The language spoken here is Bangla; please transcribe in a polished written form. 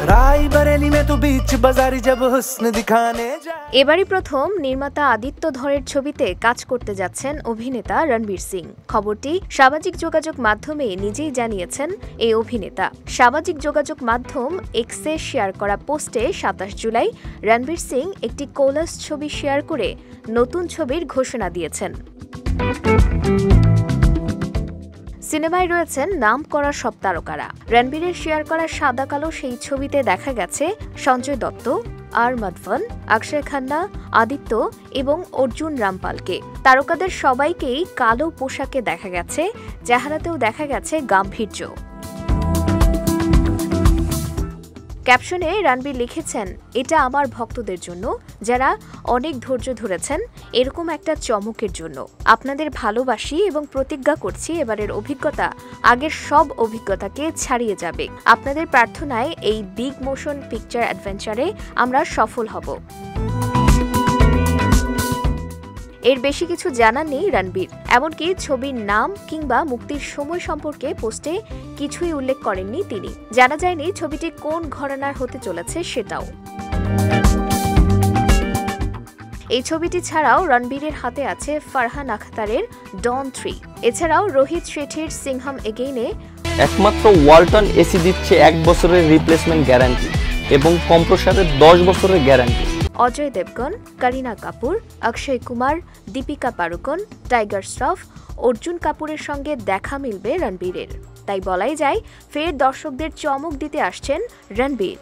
रायबरेली में तो बीच बाजारी जब हुस्न दिखाने এবারই প্রথম নির্মাতা আদিত্য ধরের ছবিতে কাজ করতে যাচ্ছেন অভিনেতা রণবীর সিং। খবরটি সামাজিক যোগাযোগ মাধ্যমে নিজেই জানিয়েছেন এই অভিনেতা। সামাজিক যোগাযোগ মাধ্যম এক্সে শেয়ার করা পোস্টে ২৭ জুলাই রণবীর সিং একটি কোলাজ ছবি শেয়ার করে নতুন ছবির ঘোষণা দিয়েছেন। সিনেমায় রয়েছেন নাম করা সব তারকারা। রণবীরের শেয়ার করা সাদা কালো সেই ছবিতে দেখা গেছে সঞ্জয় দত্ত, আর মাধবন, অক্ষয় খান্না, আদিত্য এবং অর্জুন রামপালকে। তারকাদের সবাইকেই কালো পোশাকে দেখা গেছে, চেহারাতেও দেখা গেছে গাম্ভীর্য। ক্যাপশনে রণবীর লিখেছেন, এটা আমার ভক্তদের জন্য, যারা অনেক ধৈর্য ধরেছেন এরকম একটা চমকের জন্য। আপনাদের ভালোবাসি এবং প্রতিজ্ঞা করছি এবারের অভিজ্ঞতা আগের সব অভিজ্ঞতাকে ছাড়িয়ে যাবে। আপনাদের প্রার্থনায় এই বিগ মোশন পিকচার অ্যাডভেঞ্চারে আমরা সফল হব। এর বেশি কিছু জানাননি রণবীর, এমনকি ছবির নাম কিংবা মুক্তির সময় সম্পর্কে পোস্টে কিছুই উল্লেখ করেননি তিনি। জানা যায়নি ছবিটি কোন ঘরানার হতে চলেছে সেটাও। এই ছবিটি ছাড়াও রণবীরের হাতে আছে ফারহান আখতারের ডন 3। এছাড়াও রোহিত শেঠির সিংহাম এগেইনে একমাত্র ওয়ালটন এসি দিচ্ছে 1 বছরের রিপ্লেসমেন্ট গ্যারান্টি এবং কম্প্রেসারের 10 বছরের গ্যারান্টি। অজয় দেবগন, করিনা কাপুর, অক্ষয় কুমার, দীপিকা পাড়ুকোন, টাইগার শ্রফ, অর্জুন কাপুরের সঙ্গে দেখা মিলবে রণবীরের। তাই বলাই যায় ফের দর্শকদের চমক দিতে আসছেন রণবীর।